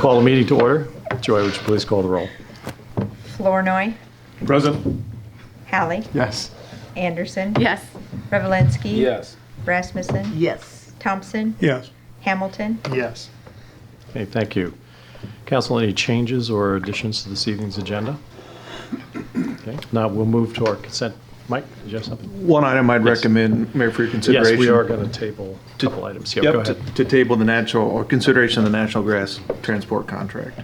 Call the meeting to order. Joy, would you please call the roll? Flournoy. Present. Hallie. Yes. Anderson. Yes. Revelinsky. Yes. Rasmussen. Yes. Thompson. Yes. Hamilton. Yes. Okay, thank you. Council, any changes or additions to this evening's agenda? Okay, now we'll move to our consent. Mike, did you have something? One item I'd Yes. recommend, Mayor, for your consideration. Yes, we are going to table a couple items. Yep, go ahead. To table the natural, or consideration of the natural gas transport contract.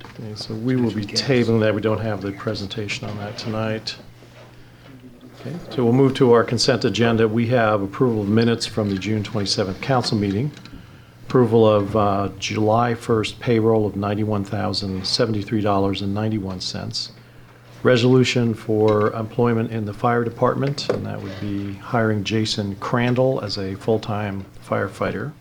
Okay, so we will be tabling that. We don't have the presentation on that tonight. Okay, so we'll move to our consent agenda. We have approval of minutes from the June 27th council meeting, approval of July 1st payroll of $91,073.91, resolution for employment in the fire department, and that would be hiring Jason Crandall as a full-time firefighter.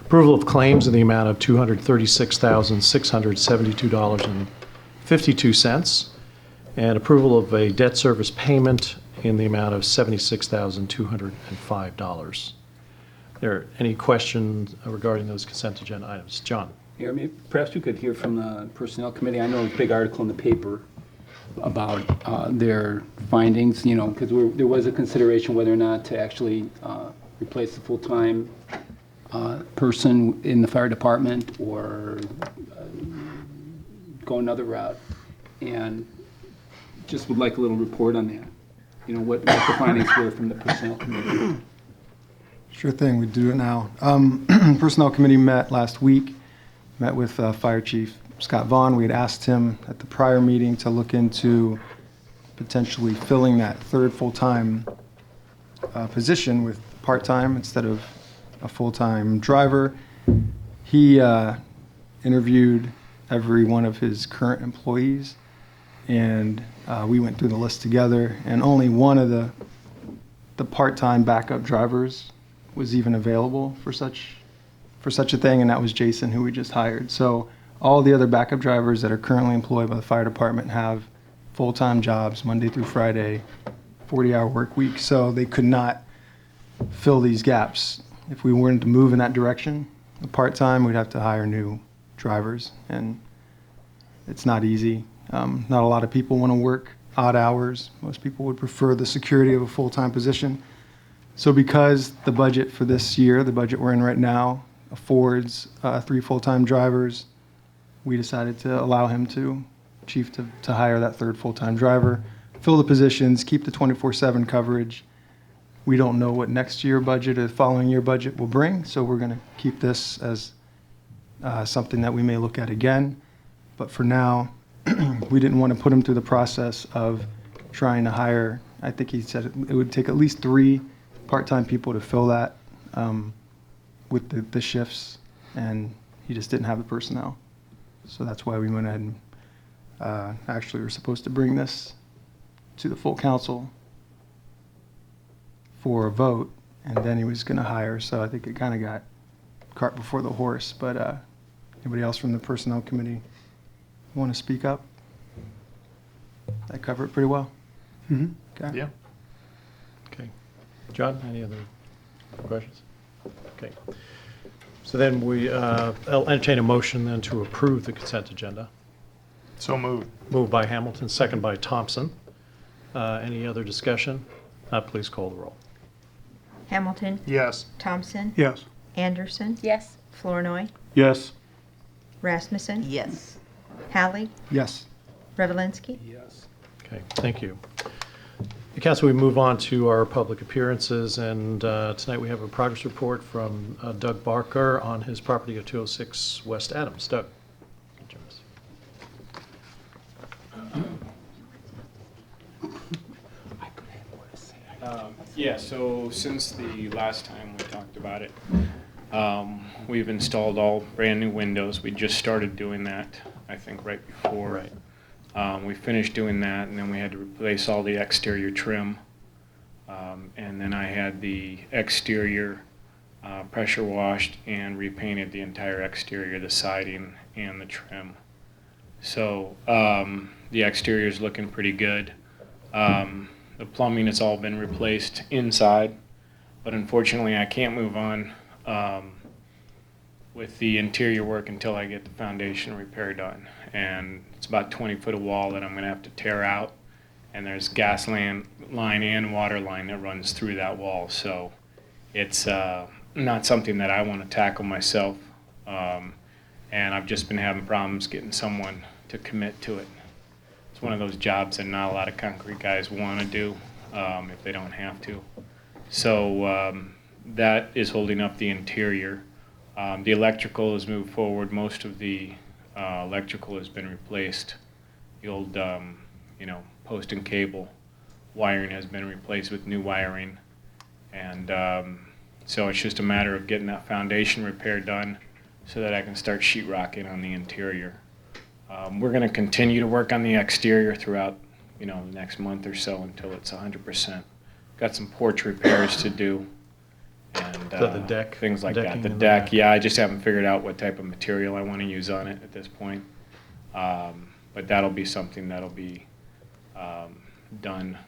Approval of claims in the amount of $236,672.52, and approval of a debt service payment in the amount of $76,205. There any questions regarding those consent agenda items? John? Yeah, perhaps we could hear from the Personnel Committee. I know there's a big article in the paper about their findings, because there was a consideration whether or not to actually replace the full-time person in the fire department or go another route. And just would like a little report on that. What the findings were from the Personnel Committee. Sure thing, we do it now. Personnel Committee met last week, met with Fire Chief Scott Vaughn. We had asked him at the prior meeting to look into potentially filling that third full-time position with part-time instead of a full-time driver. He interviewed every one of his current employees, and we went through the list together, and only one of the part-time backup drivers was even available for such a thing, and that was Jason, who we just hired. So all the other backup drivers that are currently employed by the fire department have full-time jobs, Monday through Friday, 40-hour work week, so they could not fill these gaps. If we wanted to move in that direction, a part-time, we'd have to hire new drivers, and it's not easy. Not a lot of people want to work odd hours. Most people would prefer the security of a full-time position. So because the budget for this year, the budget we're in right now, affords 3 full-time drivers, we decided to allow him Chief to hire that third full-time driver, fill the positions, keep the 24/7 coverage. We don't know what next year budget or the following year budget will bring, so we're going to keep this as something that we may look at again. But for now, we didn't want to put him through the process of trying to hire. I think he said it would take at least 3 part-time people to fill that with the shifts, and he just didn't have the personnel. So that's why we went ahead and actually were supposed to bring this to the full council for a vote, and then he was going to hire. So I think it kind of got cart before the horse. But anybody else from the Personnel Committee want to speak up? I cover it pretty well. Mm-hmm. Okay. Yeah. Okay. John, any other questions? Okay. So then I'll entertain a motion then to approve the consent agenda. So moved. Moved by Hamilton, second by Thompson. Any other discussion? Please call the roll. Hamilton. Yes. Thompson. Yes. Anderson. Yes. Flournoy. Yes. Rasmussen. Yes. Hallie. Yes. Revelinsky. Yes. Okay, thank you. Council, we move on to our public appearances, and tonight we have a progress report from Doug Barker on his property at 206 West Adams. Doug. Yeah, so since the last time we talked about it, we've installed all brand new windows. We just started doing that, I think, right before. Right. We finished doing that, and then we had to replace all the exterior trim. And then I had the exterior pressure washed and repainted the entire exterior, the siding and the trim. So the exterior is looking pretty good. The plumbing has all been replaced inside, but unfortunately I can't move on with the interior work until I get the foundation repair done. And it's about 20 foot of wall that I'm going to have to tear out. And there's gas line and water line that runs through that wall. So it's not something that I want to tackle myself. And I've just been having problems getting someone to commit to it. It's one of those jobs that not a lot of concrete guys want to do if they don't have to. So that is holding up the interior. The electrical has moved forward. Most of the electrical has been replaced. The old, post and cable wiring has been replaced with new wiring. And so it's just a matter of getting that foundation repair done so that I can start sheetrocking on the interior. We're going to continue to work on the exterior throughout, the next month or so until it's 100%. Got some porch repairs to do. And the deck? things like that. Decking The in the deck, back. yeah, I just haven't figured out what type of material I want to use on it at this point. But that'll be something that'll be done,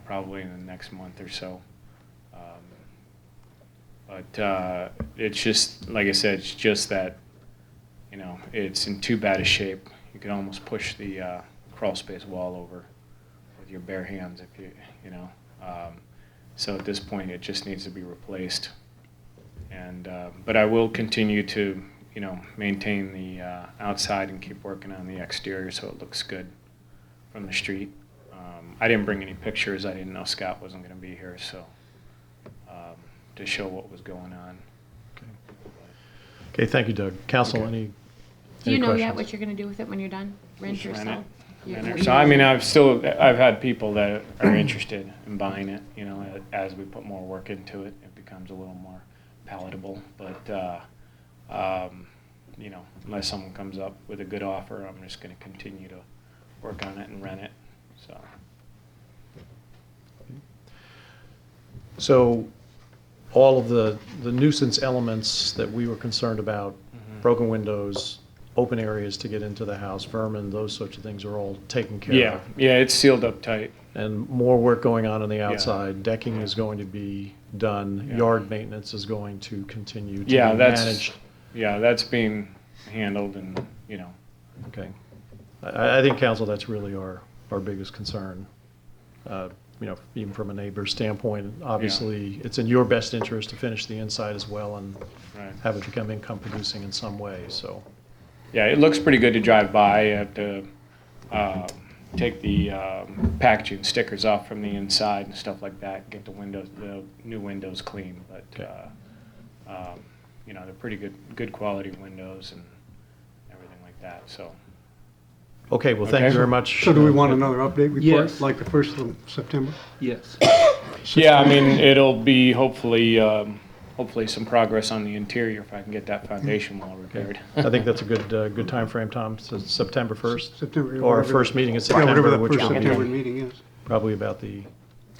probably in the next month or so. But it's just, like I said, it's just that, it's in too bad a shape. You could almost push the crawl space wall over with your bare hands if so at this point, it just needs to be replaced. And but I will continue to, maintain the outside and keep working on the exterior so it looks good from the street. I didn't bring any pictures. I didn't know Scott wasn't going to be here, so to show what was going on. Okay, thank you, Doug. Council, Okay. any Do you know yet questions? what you're gonna do with it when you're done? Rent Just or rent sell? So I mean, I've had people that are interested in buying it. As we put more work into it, it becomes a little more palatable. But unless someone comes up with a good offer, I'm just going to continue to work on it and rent it. So all of the nuisance elements that we were concerned about, broken windows, open areas to get into the house, vermin, those sorts of things are all taken care Yeah, of. yeah, it's sealed up tight. And more work going on the outside. Decking is going to be done. Yeah. Yard maintenance is going to continue to Yeah, be that's managed. yeah, that's being handled, and Okay. I think, council, that's really our biggest concern. Even from a neighbor's standpoint, obviously, it's in your best interest to finish the inside as well and right. have it become income producing in some way, so. Yeah, it looks pretty good to drive by. You have to take the packaging stickers off from the inside and stuff like that. Get the new windows clean. But they're pretty good quality windows and everything like that. So Okay, well, thank you Okay. very much. So do we want another update report, Yes. like the 1st of September? Yes. yeah, I mean, it'll be hopefully some progress on the interior if I can get that foundation wall repaired. I think that's a good time frame, Tom. So September 1st? September. Or our whatever first meeting in the- Yeah, whatever September, the which first will September be meeting is. probably about the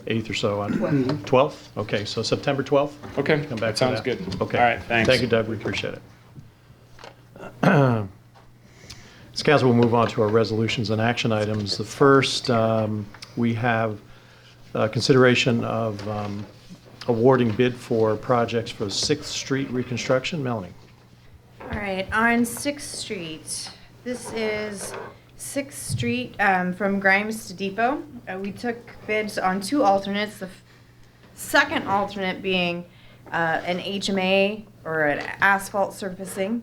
8th or so on. 12th. 12th? Okay, so September 12th? Okay, Come back that to sounds that. good. Okay. All right, thanks. Thank you, Doug. We appreciate it. This council will move on to our resolutions and action items. The first, we have consideration of awarding bid for projects for 6th Street reconstruction. Melanie? All right, on 6th Street, this is 6th Street from Grimes to Depot. We took bids on 2 alternates, the second alternate being an HMA or an asphalt surfacing.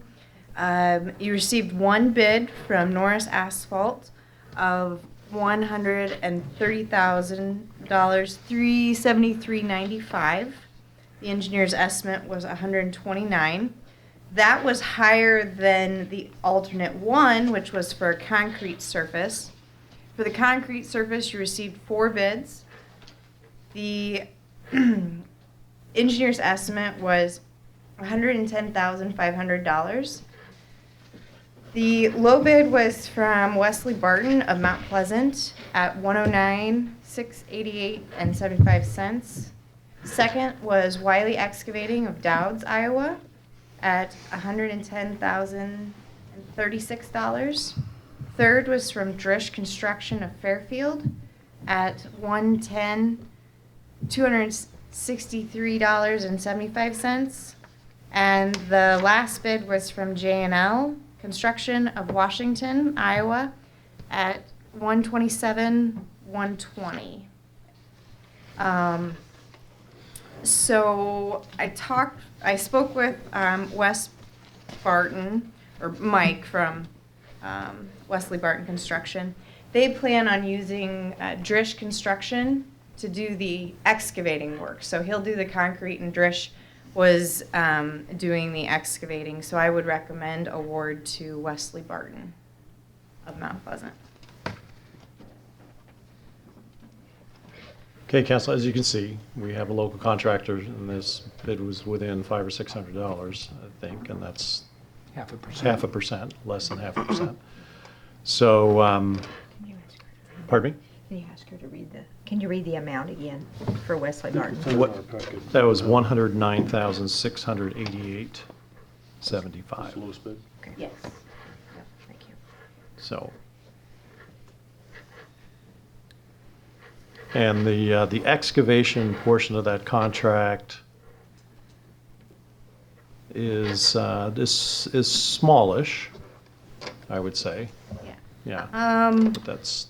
You received 1 bid from Norris Asphalt of $130,000, $373.95. The engineer's estimate was $129,000. That was higher than the alternate 1, which was for a concrete surface. For the concrete surface, you received 4 bids. The engineer's estimate was $110,500. The low bid was from Wesley Barton of Mount Pleasant at $109,688.75. Second was Wiley Excavating of Dowds, Iowa, at $110,036. Third was from Drish Construction of Fairfield at $263.75. And the last bid was from J&L Construction of Washington, Iowa, at $127,120. So I spoke with Wes Barton, or Mike from Wesley Barton Construction. They plan on using Drish Construction to do the excavating work. So he'll do the concrete and Drish was doing the excavating. So I would recommend award to Wesley Barton of Mount Pleasant. Okay, Council, as you can see, we have a local contractor, and this bid was within $500 or $600, I think, and that's 0.5%, less than 0.5%. So, pardon me? Can you ask her to read can you read the amount again for Wesley Barton? That was $109,688.75. Lowest bid. Okay. Yes. Yep, thank you. So, and the excavation portion of that contract is smallish, I would say. Yeah. Yeah. But that's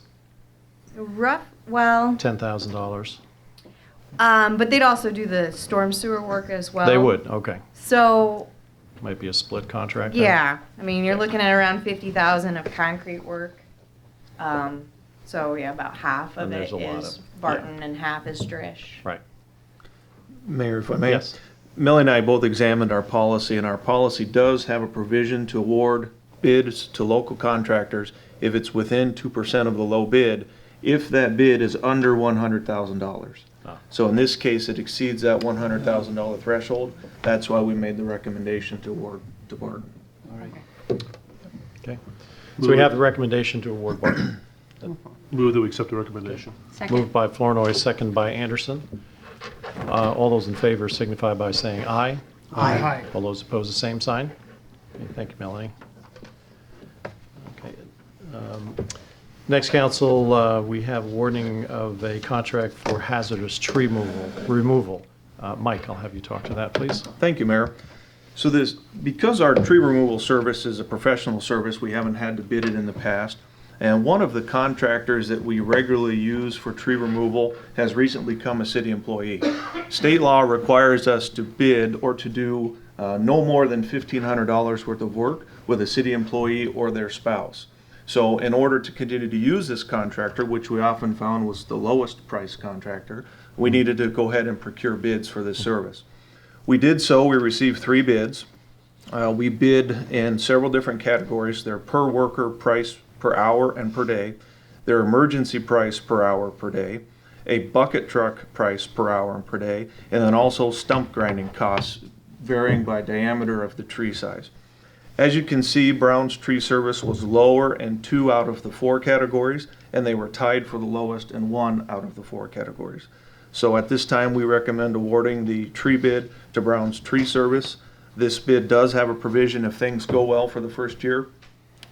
Well, $10,000. but they'd also do the storm sewer work as well. They would, okay. So, Might be a split contract then? yeah, I mean, you're looking at around 50,000 of concrete work. So yeah, about half of And there's it a lot is of- Barton and half is Drish. Right. Mayor, if I may. Yes. Melanie and I both examined our policy, and our policy does have a provision to award bids to local contractors if it's within 2% of the low bid, if that bid is under $100,000. Ah. So in this case, it exceeds that $100,000 threshold. That's why we made the recommendation to award to Barton. Okay. So we have the recommendation to award Barton. Move that we accept the recommendation. Second. Moved by Flournoy, second by Anderson. All those in favor signify by saying aye. Aye. All those opposed, the same sign. Okay, thank you, Melanie. Okay. Next, council, we have warning of a contract for hazardous tree removal. Mike, I'll have you talk to that, please. Thank you, Mayor. So because our tree removal service is a professional service, we haven't had to bid it in the past. And one of the contractors that we regularly use for tree removal has recently become a city employee. State law requires us to bid or to do no more than $1,500 worth of work with a city employee or their spouse. So in order to continue to use this contractor, which we often found was the lowest price contractor, we needed to go ahead and procure bids for this service. We did so. We received 3 bids. We bid in several different categories. They're per worker price per hour and per day, their emergency price per hour per day, a bucket truck price per hour and per day, and then also stump grinding costs varying by diameter of the tree size. As you can see, Brown's Tree Service was lower in 2 out of the 4 categories, and they were tied for the lowest in 1 out of the 4 categories. So at this time, we recommend awarding the tree bid to Brown's Tree Service. This bid does have a provision if things go well for the first year,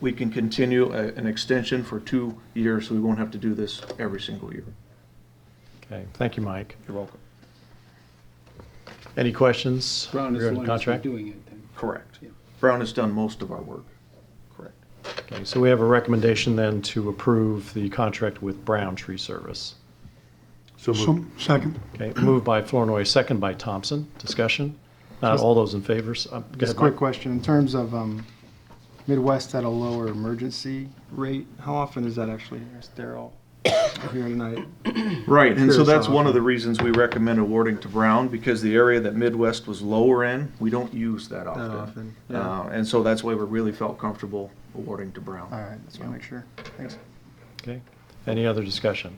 we can continue an extension for 2 years, so we won't have to do this every single year. Okay, thank you, Mike. You're welcome. Any questions Brown is the regarding one the who's contract? doing it then. Correct. Yeah. Brown has done most of our work. Correct. Okay, so we have a recommendation then to approve the contract with Brown Tree Service. So moved. Second. Okay, moved by Flournoy, second by Thompson. Discussion? Not all those in favor? Go Just a ahead, quick Mike. question, in terms of Midwest at a lower emergency rate, how often is that actually sterile here tonight? Right, and so Curious that's how one of often. the reasons we recommend awarding to Brown, because the area that Midwest was lower in, we don't use that often. That often, yeah. And so that's why we really felt comfortable awarding to Brown. All right, just want to make sure. Thanks. Okay, any other discussion?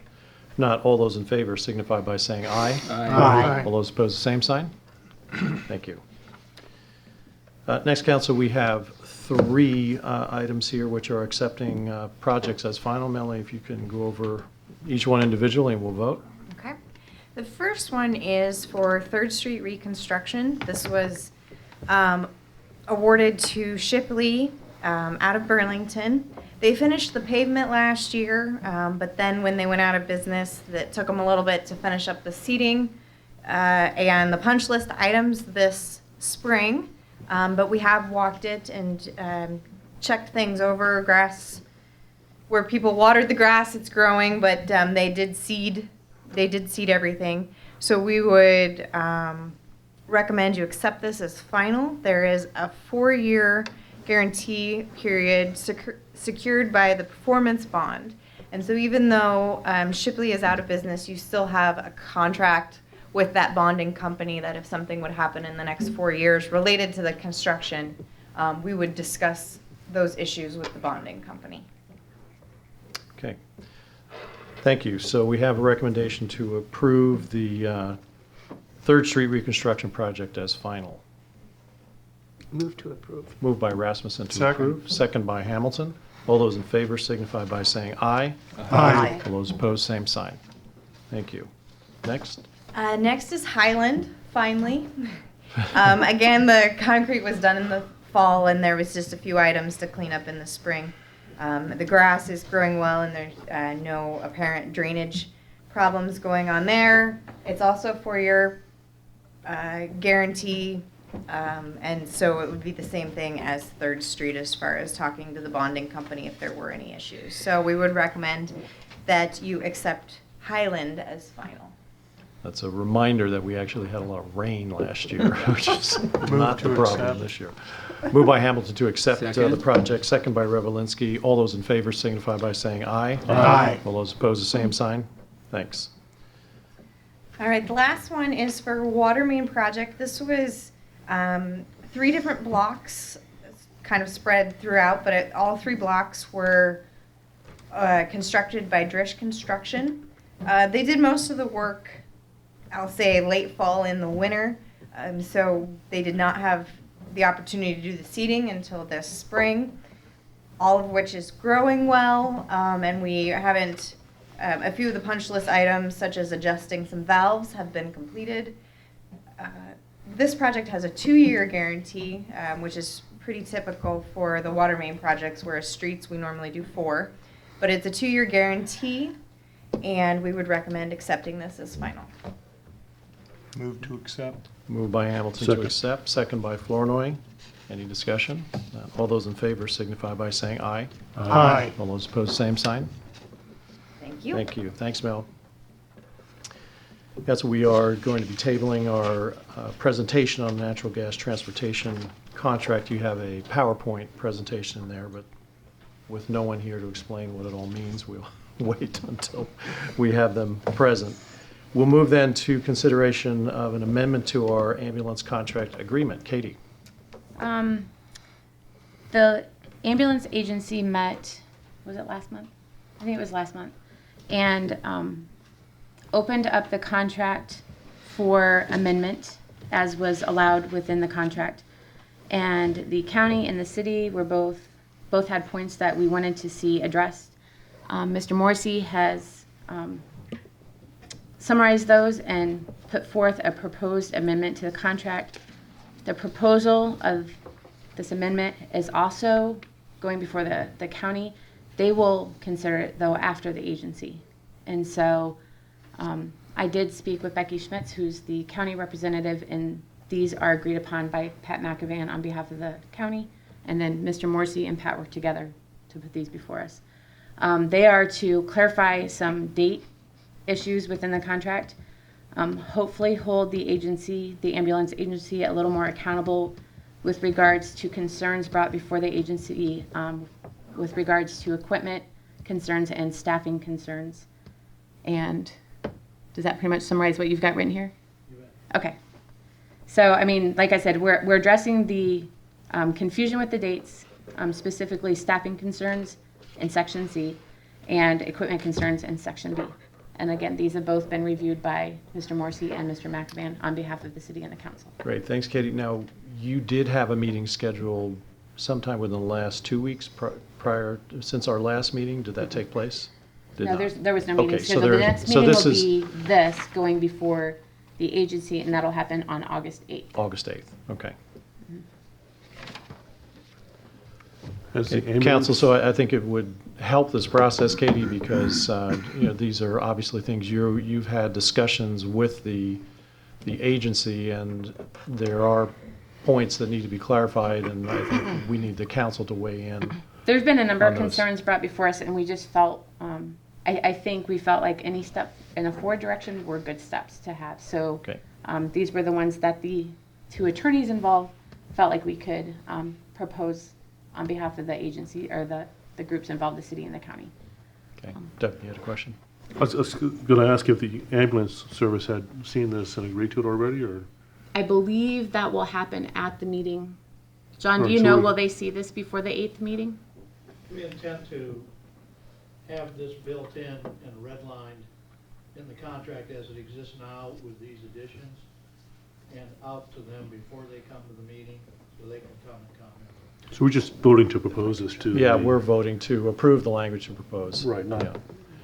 If not, all those in favor signify by saying aye. Aye. All those opposed, the same sign. Thank you. Next, council, we have 3 items here which are accepting projects as final. Melanie, if you can go over each one individually and we'll vote. Okay. The first one is for 3rd Street reconstruction. This was awarded to Shipley out of Burlington. They finished the pavement last year, but then when they went out of business, that took them a little bit to finish up the seating and the punch list items this spring. But we have walked it and checked things over. Grass, where people watered the grass, it's growing, but they did seed everything. So we would recommend you accept this as final. There is a 4-year guarantee period secured by the performance bond. And so even though Shipley is out of business, you still have a contract with that bonding company that if something would happen in the next 4 years related to the construction, we would discuss those issues with the bonding company. Okay. Thank you. So we have a recommendation to approve the 3rd Street reconstruction project as final. Move to approve. Moved by Rasmussen to Second. approve, second by Hamilton. All those in favor signify by saying aye. Aye. All those opposed, same sign. Thank you. Next. Next is Highland, finally. Again, the concrete was done in the fall, and there was just a few items to clean up in the spring. The grass is growing well, and there's no apparent drainage problems going on there. It's also a 4-year guarantee, and so it would be the same thing as 3rd Street as far as talking to the bonding company if there were any issues. So we would recommend that you accept Highland as final. That's a reminder that we actually had a lot of rain last year, which is Move not to the problem accept. this year. Moved by Hamilton to accept the Second. project, second by Revelinsky. All those in favor signify by saying aye. Aye. All those opposed, the same sign. Thanks. All right, the last one is for water main project. This was 3 different blocks, kind of spread throughout, but all 3 blocks were constructed by Drish Construction. They did most of the work, I'll say, late fall in the winter, so they did not have the opportunity to do the seeding until this spring, all of which is growing well, and we haven't, a few of the punch list items, such as adjusting some valves, have been completed. This project has a 2-year guarantee, which is pretty typical for the water main projects, whereas streets we normally do 4. But it's a 2-year guarantee, and we would recommend accepting this as final. Move to accept. Moved by Hamilton to accept, second by Flournoy. Any discussion? All those in favor signify by saying aye. Aye. All those opposed, same sign. Thank you. Thank you. Thanks, Mel. Yes, we are going to be tabling our presentation on natural gas transportation contract. You have a PowerPoint presentation in there, but with no one here to explain what it all means, we'll wait until we have them present. We'll move then to consideration of an amendment to our ambulance contract agreement. Katie. The ambulance agency met, was it last month? I think it was last month. And opened up the contract for amendment as was allowed within the contract. And the county and the city were both had points that we wanted to see addressed. Mr. Morrissey has summarized those and put forth a proposed amendment to the contract. The proposal of this amendment is also going before the county. They will consider it, though, after the agency. And so I did speak with Becky Schmitz, who's the county representative, and these are agreed upon by Pat McAvan on behalf of the county. And then Mr. Morrissey and Pat worked together to put these before us. They are to clarify some date issues within the contract, hopefully hold the agency, the ambulance agency, a little more accountable with regards to concerns brought before the agency with regards to equipment concerns and staffing concerns. And does that pretty much summarize what you've got written here? Okay. So, I mean, like I said, we're addressing the confusion with the dates, specifically staffing concerns in Section C and equipment concerns in Section B. And again, these have both been reviewed by Mr. Morrissey and Mr. McAvan on behalf of the city and the council. Great. Thanks, Katie. Now, you did have a meeting scheduled sometime within the last 2 weeks prior, since our last meeting. Did that take place? Did No, not. there was no meeting Okay, so scheduled. The there- next so meeting this will is- be this going before the agency, and that'll happen on August 8th. August 8th. Okay. Has the ambulance- Council, so I think it would help this process, Katie, because these are obviously things you've had discussions with the agency, and there are points that need to be clarified, and I think we need the council to weigh in. There's been a number of On those. concerns brought before us, and we just felt, I think we felt like any step in a forward direction were good steps to have. So Okay. these were the ones that the two attorneys involved felt like we could propose on behalf of the agency, or the groups involved, the city and the county. Okay. Deb, you had a question? I was going to ask if the ambulance service had seen this and agreed to it already, or? I believe that will happen at the meeting. John, do Right, you so know, we- will they see this before the 8th meeting? We intend to have this built in and redlined in the contract as it exists now with these additions, and out to them before they come to the meeting, so they can come and comment. So we're just voting to propose this to? Yeah, the- we're voting to approve the language and propose. Right, not, Yeah.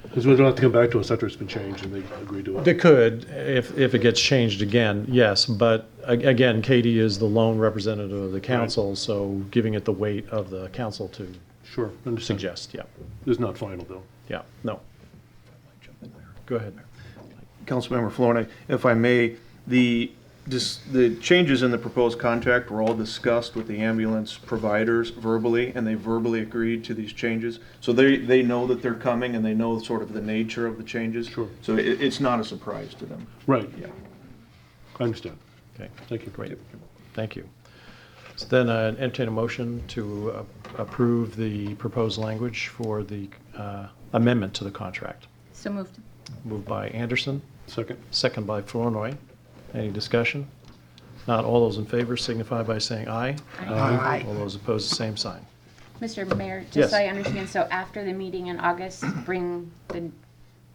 because we don't have to come back to us after it's been changed and they agree to it. They could, if it gets changed again, yes, but again, Katie is the lone representative of the council, so giving it the weight of the council to Sure, understand. suggest, yeah, It's not final, though. yeah, no. Go ahead. Councilmember Flornay, if I may, the changes in the proposed contract were all discussed with the ambulance providers verbally, and they verbally agreed to these changes. So they know that they're coming, and they know sort of the nature of the changes. Sure. So it's not a surprise to them. Right, Yeah. I understand. Okay, Thank you. great, thank you. So then entertain a motion to approve the proposed language for the amendment to the contract. So moved. Moved by Anderson, Second. second by Flournoy. Any discussion? Not all those in favor signify by saying aye. Aye. All those opposed, the same sign. Mr. Mayor, Yes. just so I understand, so after the meeting in August, bring the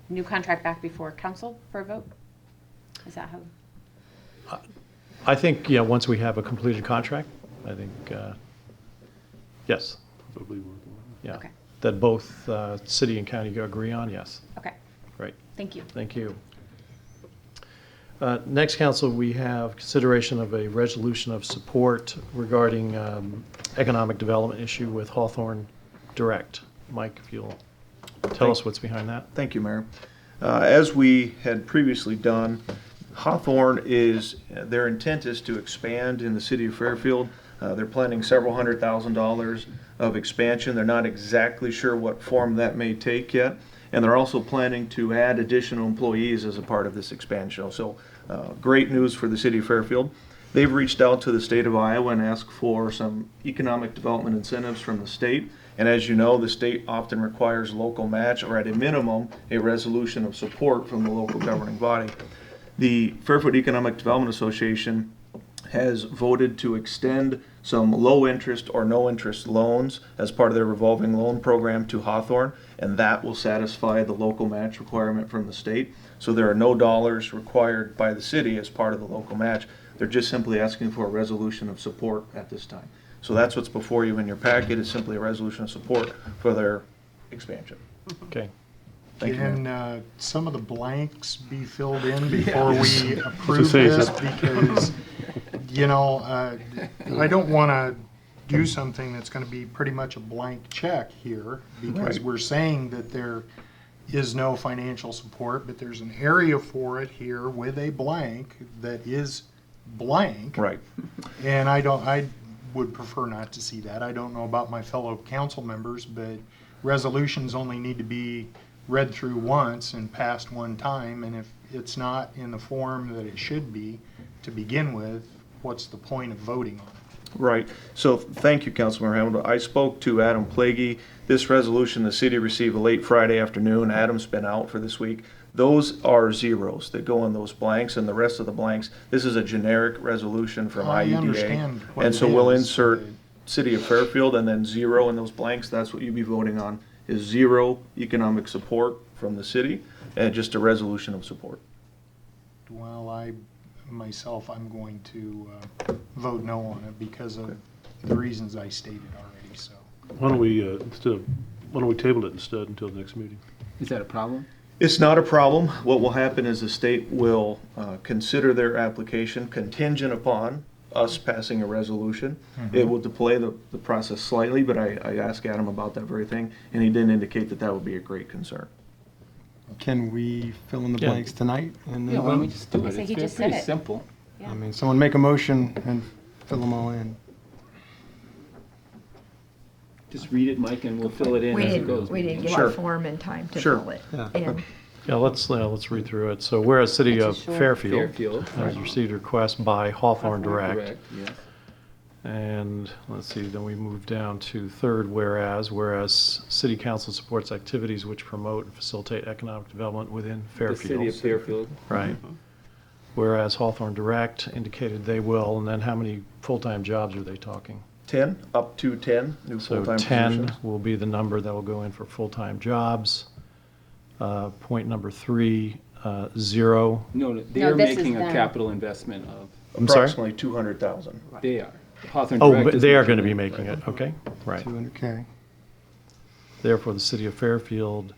new contract back before council for a vote? Is that how? I think, yeah, once we have a completed contract, I think, yes, Probably working. yeah. Okay. That both city and county agree on, yes. Okay, Great, thank you. thank you. Next, council, we have consideration of a resolution of support regarding economic development issue with Hawthorne Direct. Mike, if you'll tell us what's behind that. Thank you, Mayor. As we had previously done, Hawthorne their intent is to expand in the city of Fairfield. They're planning several $100,000 of expansion. They're not exactly sure what form that may take yet. And they're also planning to add additional employees as a part of this expansion. So great news for the city of Fairfield. They've reached out to the state of Iowa and asked for some economic development incentives from the state. And as you know, the state often requires local match, or at a minimum, a resolution of support from the local governing body. The Fairfield Economic Development Association has voted to extend some low-interest or no-interest loans as part of their revolving loan program to Hawthorne, and that will satisfy the local match requirement from the state. So there are no dollars required by the city as part of the local match. They're just simply asking for a resolution of support at this time. So that's what's before you in your packet, is simply a resolution of support for their expansion. Okay, Thank you, Mayor. Can Some of the blanks be filled in before we approve say, is this? that- Because, I don't want to do something that's going to be pretty much a blank check here, because Right. we're saying that there is no financial support, but there's an area for it here with a blank that is blank. Right. And I would prefer not to see that. I don't know about my fellow council members, but resolutions only need to be read through once and passed one time, and if it's not in the form that it should be to begin with, what's the point of voting on it? Right. So thank you, Councilmember Hamilton. I spoke to Adam Plaguey. This resolution, the city received late Friday afternoon. Adam's been out for this week. Those are zeros that go in those blanks, and the rest of the blanks, this is a generic resolution from I IEDA. understand what And so it we'll is, insert but- City of Fairfield and then zero in those blanks. That's what you'd be voting on, is zero economic support from the city and just a resolution of support. Well, I'm going to vote no on it because of the reasons I stated already, so. Why don't we table it instead until the next meeting? Is that a problem? It's not a problem. What will happen is the state will consider their application contingent upon us passing a resolution. It will delay the process slightly, but I asked Adam about that very thing, and he didn't indicate that that would be a great concern. Can we fill in the Yeah. blanks tonight? And then Yeah, why don't we vote? just do I it? say he It's just pretty said it. simple. I mean, someone make a motion and fill them all in. Just read it, Mike, and we'll fill it in We as it goes. didn't, we didn't get Sure. our form in time to Sure. fill it Yeah. in. Yeah, let's read through it. So whereas City It's a of short- Fairfield Fairfield. has received a request by Hawthorne Direct. Correct, yes. And let's see, then we move down to third, whereas City Council supports activities which promote and facilitate economic development within The city of Fairfield. Fairfield. Right. Whereas Hawthorne Direct indicated they will, and then how many full-time jobs are they talking? 10, up to 10 new So full-time 10 positions. will be the number that will go in for full-time jobs. Point number 3, 0. No, No, they're this is making a them. capital investment of, I'm sorry? Approximately 200,000. they are. Hawthorne Oh, Direct but is they are making going to be it. making it, okay, right. 200K. Therefore, the City of Fairfield,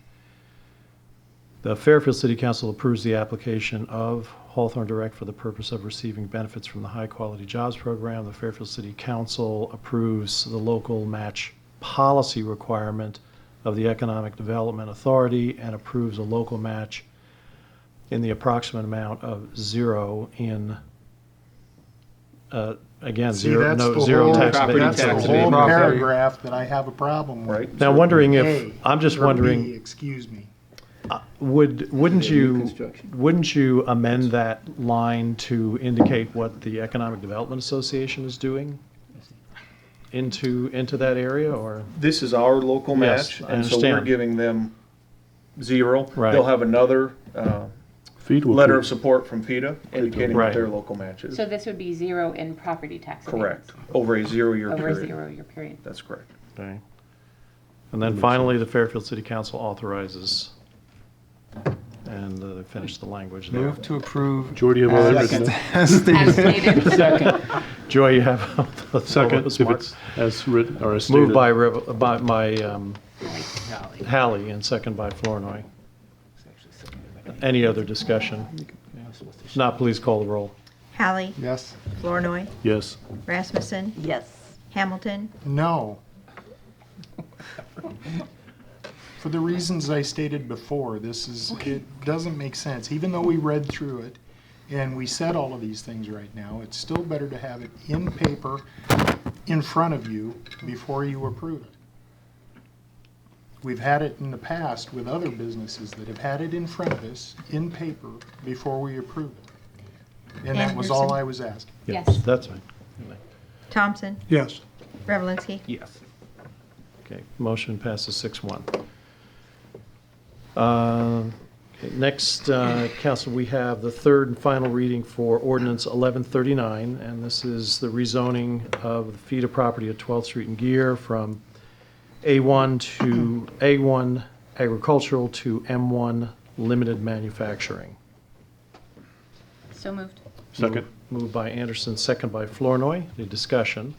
the Fairfield City Council approves the application of Hawthorne Direct for the purpose of receiving benefits from the High Quality Jobs Program. The Fairfield City Council approves the local match policy requirement of the Economic Development Authority and approves a local match in the approximate amount of 0 in, again, See, 0, that's no, the 0 whole- tax Property abatement. That's tax the whole abatement. paragraph that I have a problem with. Right. Now, I'm wondering if, A, I'm just or B, wondering, excuse me. wouldn't New you, construction. wouldn't you amend that line to indicate what the Economic Development Association is doing into that area, or? This is our local Yes, match, I and so we're understand. giving them 0. Right. They'll have another Feed will letter keep- of support from PETA indicating Right. what their local match is. So this would be 0 in property tax. Correct. Over a 0-year Over a period. 0-year period. That's correct. Okay. And then finally, the Fairfield City Council authorizes, and they finish the language there. Move to approve. Majority have already written it. As As stated. stated. Second, Joy, you have all Second, those if marks? it's as written or as stated. Moved by my Hallie and second by Flournoy. Any other discussion? If not, please call the roll. Hallie, Yes. Flournoy, Yes. Rasmussen, Yes. Hamilton, No. For the reasons I stated before, it doesn't make sense. Even though we read through it and we said all of these things right now, it's still better to have it in paper in front of you before you approve it. We've had it in the past with other businesses that have had it in front of us in paper before we approve it. And that was all Anderson? I was asking. Yes. That's fine. Thompson, Yes. Revelinsky. yes. Okay, motion passes 6-1. Okay, next, council, we have the third and final reading for ordinance 1139, and this is the rezoning of the feeder property at 12th Street and Gear from A1 to A1 agricultural to M1 limited manufacturing. So moved. Second. Moved by Anderson, second by Flournoy. Any discussion?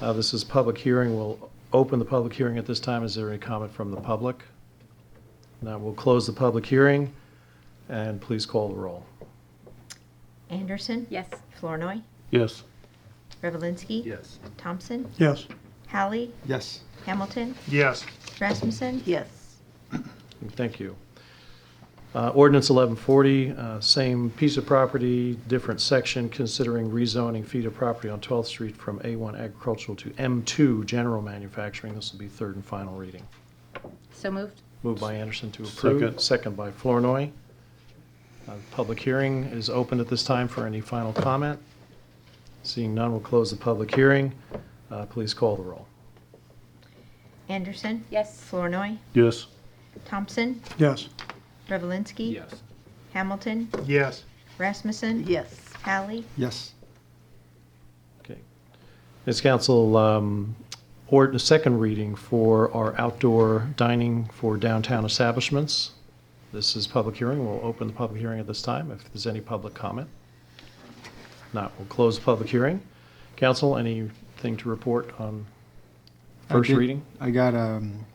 This is public hearing. We'll open the public hearing at this time. Is there any comment from the public? Now we'll close the public hearing, and please call the roll. Anderson, Yes. Flournoy, Yes. Revelinsky. Yes. Thompson, Yes. Hallie, Yes. Hamilton, Yes. Rasmussen, Yes. Thank you. Ordinance 1140, same piece of property, different section, considering rezoning feeder property on 12th Street from A1 agricultural to M2 general manufacturing. This will be third and final reading. So moved. Moved by Anderson to approve. Second. Second by Flournoy. Public hearing is open at this time for any final comment. Seeing none, we'll close the public hearing. Please call the roll. Anderson, Yes. Flournoy, Yes. Thompson, Yes. Revelinsky. Yes. Hamilton, Yes. Rasmussen, Yes. Hallie, Yes. Okay. This council, second reading for our outdoor dining for downtown establishments. This is public hearing. We'll open the public hearing at this time if there's any public comment. Not, we'll close the public hearing. Council, anything to report on first I did- reading? I got an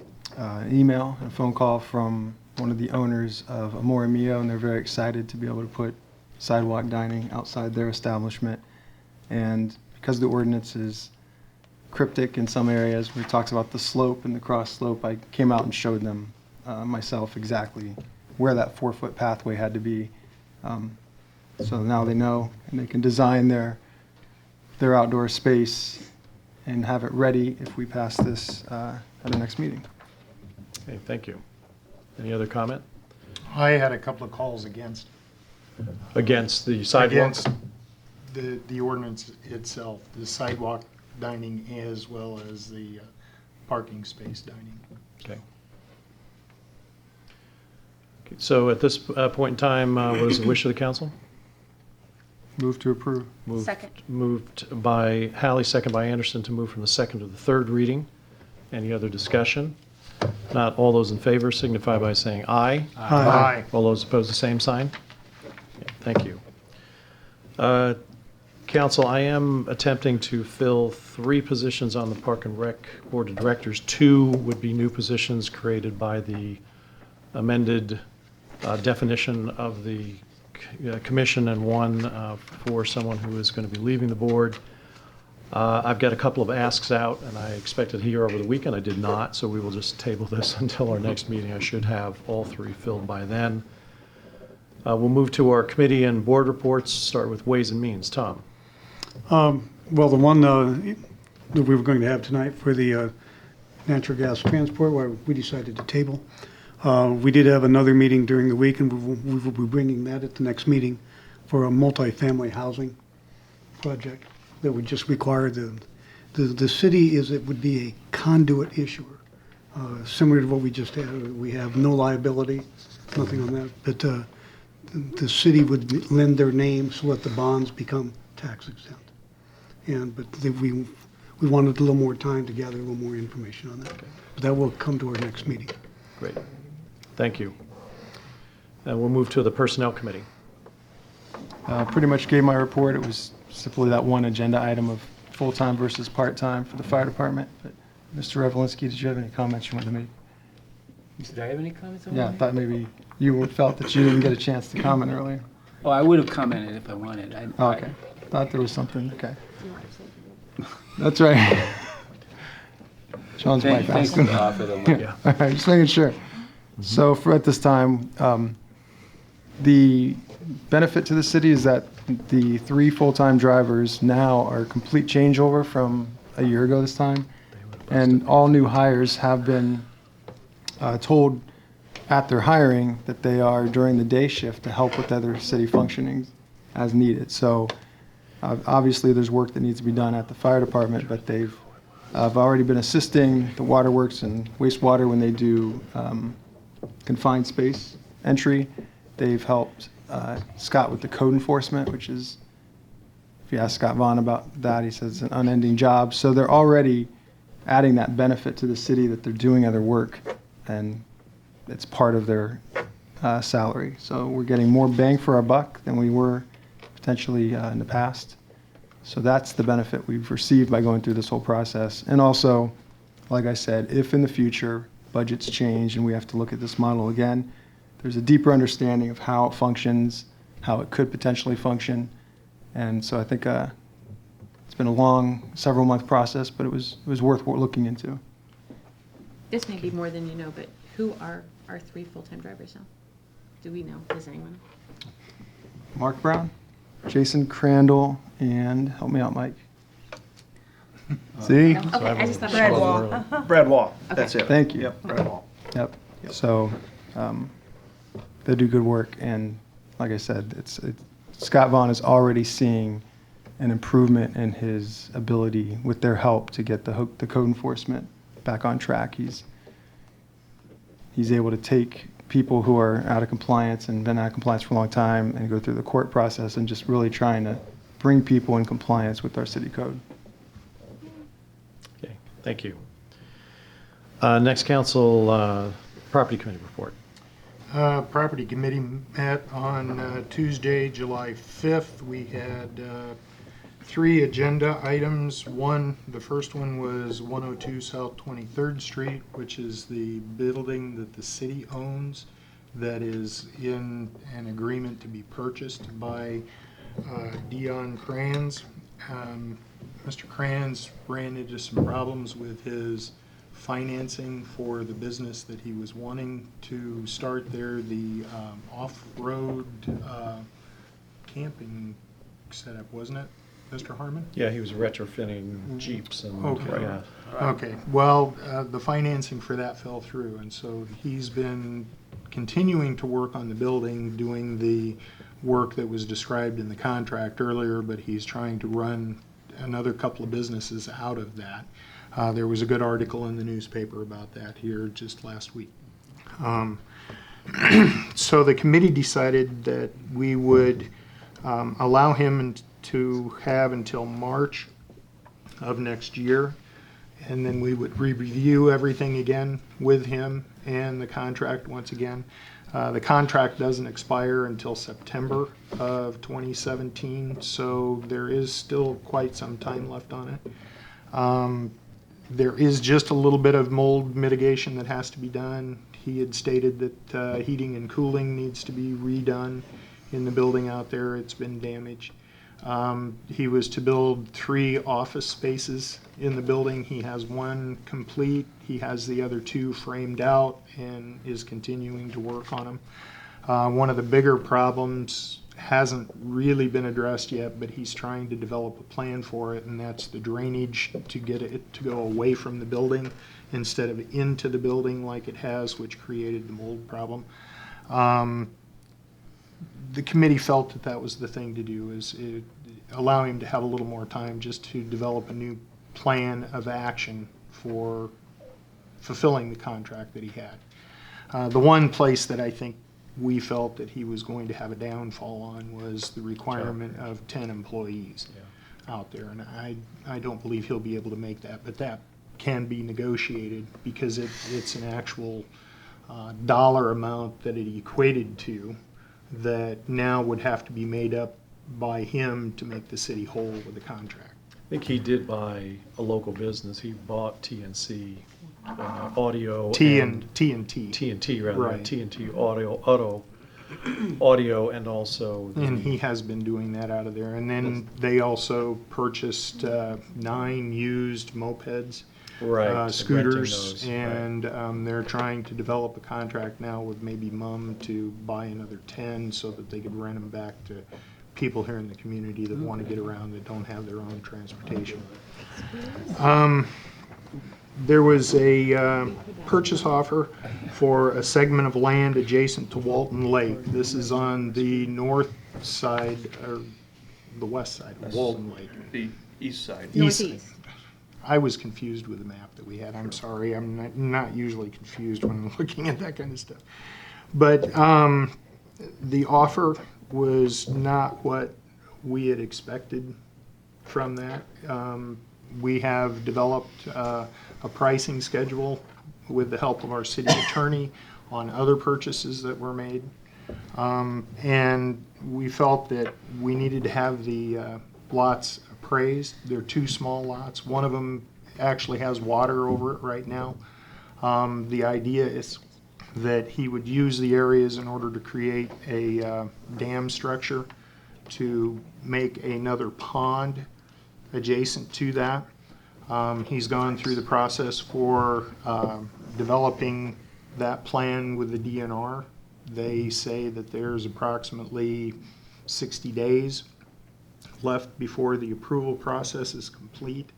email and a phone call from one of the owners of Amore Mio, and they're very excited to be able to put sidewalk dining outside their establishment. And because the ordinance is cryptic in some areas where it talks about the slope and the cross slope, I came out and showed them myself exactly where that 4-foot pathway had to be. So now they know, and they can design their their outdoor space and have it ready if we pass this at the next meeting. Okay, thank you. Any other comment? I had a couple of calls against Against the sidewalk? against the ordinance itself, the sidewalk dining as well as the parking space dining. Okay. Okay, so at this point in time, what is the wish of the council? Move to approve. Second. Moved by Hallie, second by Anderson, to move from the second to the third reading. Any other discussion? Not all those in favor signify by saying aye. Aye. All those opposed, the same sign. Okay, thank you. Council, I am attempting to fill 3 positions on the Park and Rec Board of Directors. 2 would be new positions created by the amended definition of the commission, and 1 for someone who is going to be leaving the board. I've got a couple of asks out, and I expected to hear over the weekend. I did not, so we will just table this until our next meeting. I should have all 3 filled by then. We'll move to our committee and board reports. Start with Ways and Means. Tom. Well, the one that we were going to have tonight for the natural gas transport, where we decided to table. We did have another meeting during the week, and we will be bringing that at the next meeting for a multifamily housing project that would just require the city would be a conduit issuer, similar to what we just had. We have no liability, nothing on that, but the city would lend their name so that the bonds become tax exempt. But we wanted a little more time to gather a little more information on that. But that will come to our next meeting. Great. Thank you. And we'll move to the Personnel Committee. Pretty much gave my report. It was simply that one agenda item of full-time versus part-time for the fire department. But Mr. Revelinsky, did you have any comments you wanted to make? Did I have any comments on Yeah, I that? thought maybe you felt that you didn't get a chance to comment earlier. Oh, I would have commented if I wanted. Oh, okay. Thought there was something. Okay. That's right. Sean's mic Thanks asking. for the offer, though, Mike. Yeah. All right, just making sure. So for at this time, the benefit to the city is that the 3 full-time drivers now are a complete changeover from a year ago this time. And all new hires have been told at their hiring that they are during the day shift to help with other city functioning as needed. So obviously there's work that needs to be done at the fire department, but they've already been assisting the waterworks and wastewater when they do confined space entry. They've helped Scott with the code enforcement, which is, if you ask Scott Vaughn about that, he says it's an unending job. So they're already adding that benefit to the city that they're doing other work, and it's part of their salary. So we're getting more bang for our buck than we were potentially in the past. So that's the benefit we've received by going through this whole process. And also, like I said, if in the future budgets change and we have to look at this model again, there's a deeper understanding of how it functions, how it could potentially function. And so I think it's been a long, several-month process, but it was worth looking into. This may be more than you know, but who are our 3 full-time drivers now? Do we know? Does anyone? Mark Brown, Jason Crandall, and help me out, Mike. See? Okay, I just thought. Brad Wall. Brad Wall, that's it. Thank you. Yep, Brad Wall. Yep. So they do good work, and like I said, Scott Vaughn is already seeing an improvement in his ability with their help to get the code enforcement back on track. He's able to take people who are out of compliance and been out of compliance for a long time and go through the court process and just really trying to bring people in compliance with our city code. Okay, thank you. Next, council property committee report. Property committee met on Tuesday, July 5th. We had 3 agenda items. The first one was 102 South 23rd Street, which is the building that the city owns that is in an agreement to be purchased by Dion Kranz. Mr. Kranz ran into some problems with his financing for the business that he was wanting to start there, the off-road camping setup, wasn't it? Mr. Harmon? Yeah, he was retrofitting Jeeps and, Okay. yeah. Okay, well, the financing for that fell through, and so he's been continuing to work on the building, doing the work that was described in the contract earlier, but he's trying to run another couple of businesses out of that. There was a good article in the newspaper about that here just last week. So the committee decided that we would allow him to have until March of next year, and then we would review everything again with him and the contract once again. The contract doesn't expire until September of 2017, so there is still quite some time left on it. There is just a little bit of mold mitigation that has to be done. He had stated that heating and cooling needs to be redone in the building out there. It's been damaged. He was to build 3 office spaces in the building. He has 1 complete. He has the other 2 framed out and is continuing to work on them. One of the bigger problems hasn't really been addressed yet, but he's trying to develop a plan for it, and that's the drainage to get it to go away from the building instead of into the building like it has, which created the mold problem. The committee felt that that was the thing to do, is allow him to have a little more time just to develop a new plan of action for fulfilling the contract that he had. The one place that I think we felt that he was going to have a downfall on was the requirement of 10 employees out there, and I don't believe he'll be able to make that, but that can be negotiated because it's an actual dollar amount that it equated to that now would have to be made up by him to make the city whole with the contract. I think he did buy a local business. He bought TNC Audio. TNT rather, Right. TNT Audio, and also. And he has been doing that out of there. And then they also purchased 9 used mopeds, scooters, renting those, and they're trying to develop a contract now with maybe MUM to buy another 10 so that they could rent them back to people here in the community that want to get around that don't have their own transportation. There was a purchase offer for a segment of land adjacent to Walton Lake. This is on the north side, or the west side of Walton Lake. The east side. Northeast. I was confused with the map that we had. I'm sorry. I'm not usually confused when I'm looking at that kind of stuff. But the offer was not what we had expected from that. We have developed a pricing schedule with the help of our city attorney on other purchases that were made. And we felt that we needed to have the lots appraised. They're 2 small lots. One of them actually has water over it right now. The idea is that he would use the areas in order to create a dam structure to make another pond adjacent to that. He's gone through the process for developing that plan with the DNR. They say that there's approximately 60 days left before the approval process is complete.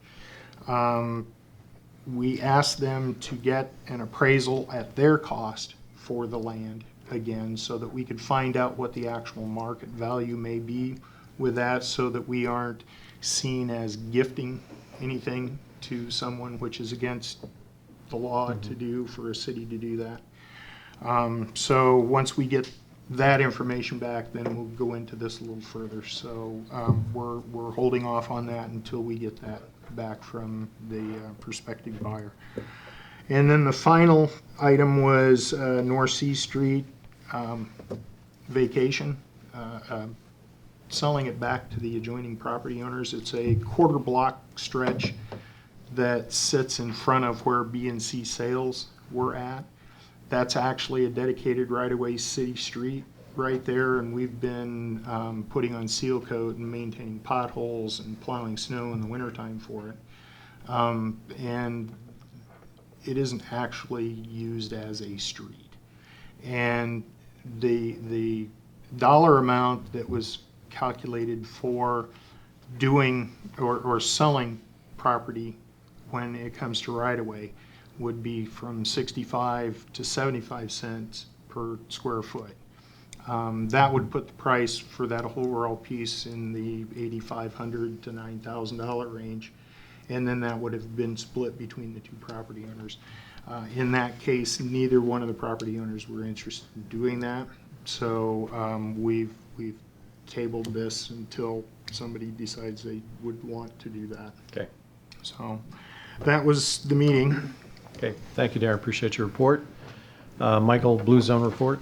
We asked them to get an appraisal at their cost for the land again so that we could find out what the actual market value may be with that, so that we aren't seen as gifting anything to someone, which is against the law to do, for a city to do that. So once we get that information back, then we'll go into this a little further. So we're holding off on that until we get that back from the prospective buyer. And then the final item was North C Street vacation, selling it back to the adjoining property owners. It's a quarter block stretch that sits in front of where B&C Sales were at. That's actually a dedicated right-of-way city street right there, and we've been putting on seal coat and maintaining potholes and plowing snow in the wintertime for it. And it isn't actually used as a street. And the dollar amount that was calculated for doing or selling property when it comes to right-of-way would be from 65 to 75 cents per square foot. That would put the price for that whole rural piece in the $8,500 to $9,000 range, and then that would have been split between the two property owners. In that case, neither one of the property owners were interested in doing that, so we've tabled this until somebody decides they would want to do that. Okay. So that was the meeting. Okay, thank you, Darren, appreciate your report. Michael, Blue Zone report?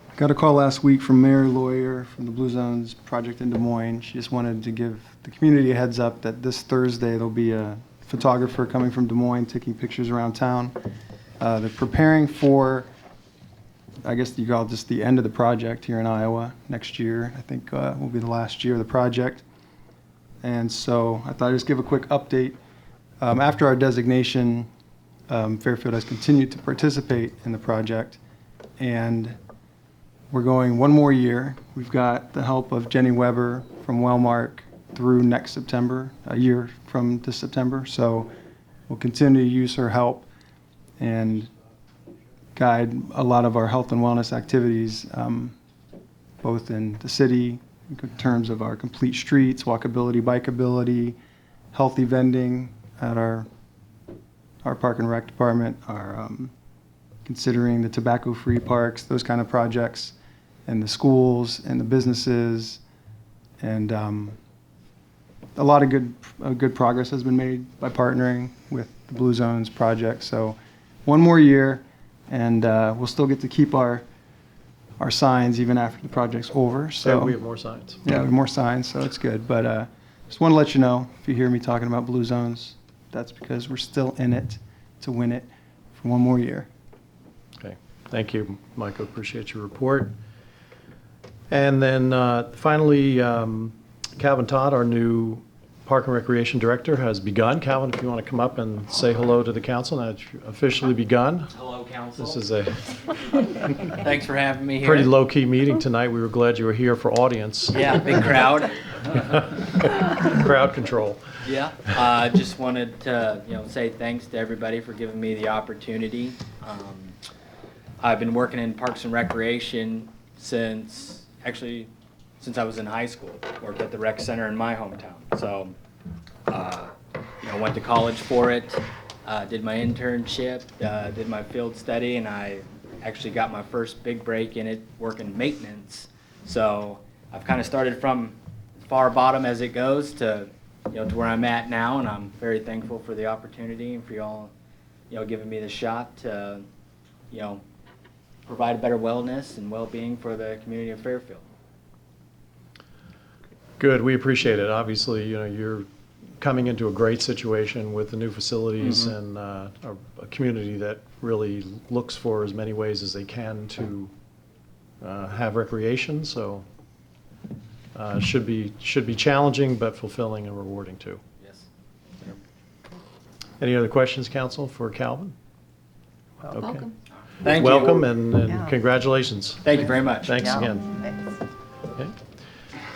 I got a call last week from Mary Lawyer from the Blue Zones project in Des Moines. She just wanted to give the community a heads up that this Thursday there'll be a photographer coming from Des Moines taking pictures around town. They're preparing for, I guess you call it just the end of the project here in Iowa next year. I think will be the last year of the project. And so I thought I'd just give a quick update. After our designation, Fairfield has continued to participate in the project, and we're going one more year. We've got the help of Jenny Weber from Wellmark through next September, a year from this September. So we'll continue to use her help and guide a lot of our health and wellness activities, both in the city in terms of our complete streets, walkability, bikeability, healthy vending at our park and rec department, our considering the tobacco-free parks, those kind of projects, and the schools and the businesses, and a lot of good progress has been made by partnering with the Blue Zones project. So one more year, and we'll still get to keep our signs even after the project's over. So we have more signs. Yeah, we have more signs, so it's good. But just want to let you know, if you hear me talking about Blue Zones, that's because we're still in it to win it for one more year. Okay, thank you, Michael, appreciate your report. And then finally, Calvin Todd, our new Park and Recreation Director, has begun. Calvin, if you want to come up and say hello to the council, now it's officially begun. Hello, council. This is a Thanks for having me here. pretty low-key meeting tonight. We were glad you were here for audience. Yeah, big crowd. Crowd control. Yeah, just wanted to say thanks to everybody for giving me the opportunity. I've been working in Parks and Recreation since I was in high school. Worked at the rec center in my hometown. So, went to college for it, did my internship, did my field study, and I actually got my first big break in it working maintenance. So I've kind of started from far bottom as it goes to where I'm at now, and I'm very thankful for the opportunity and for y'all, giving me the shot to, provide better wellness and well-being for the community of Fairfield. Good, we appreciate it. Obviously, you're coming into a great situation with the new facilities and a community that really looks for as many ways as they can to have recreation. So should be challenging, but fulfilling and rewarding too. Yes. Any other questions, council, for Calvin? Okay. Welcome. Thank you. Welcome and Yeah. congratulations. Thank you very much. Thanks Yeah. again. Thanks. Okay.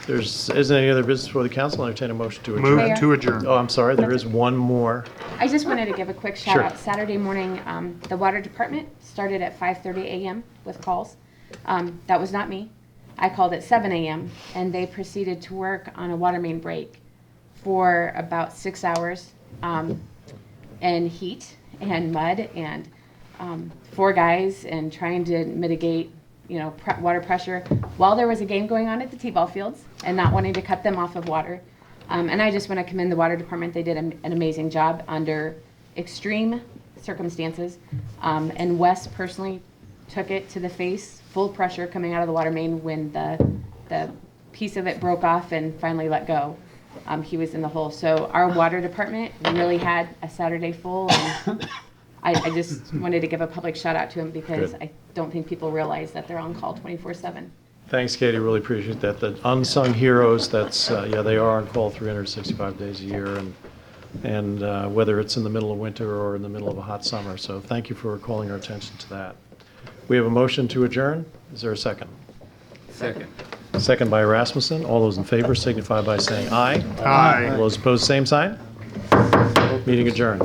There isn't any other business for the council. I'll entertain a motion to adjourn. Move Mayor. to adjourn. Oh, I'm sorry, there is one more. I just wanted to give a quick shout Sure. out. Saturday morning, the water department started at 5:30 a.m. with calls. That was not me. I called at 7 a.m. and they proceeded to work on a water main break for about 6 hours in heat and mud and 4 guys and trying to mitigate water pressure while there was a game going on at the t-ball fields and not wanting to cut them off of water. And I just want to commend the water department. They did an amazing job under extreme circumstances. And Wes personally took it to the face, full pressure coming out of the water main when the piece of it broke off and finally let go. He was in the hole. So our water department really had a Saturday full. And I just wanted to give a public shout out to him because Good. I don't think people realize that they're on call 24/7. Thanks, Katie, really appreciate that. The unsung heroes, that's, they are on call 365 days a year, and whether it's in the middle of winter or in the middle of a hot summer. So thank you for calling our attention to that. We have a motion to adjourn. Is there a second? Second. Second by Rasmussen. All those in favor signify by saying aye. Aye. All those opposed, same sign. Meeting adjourned.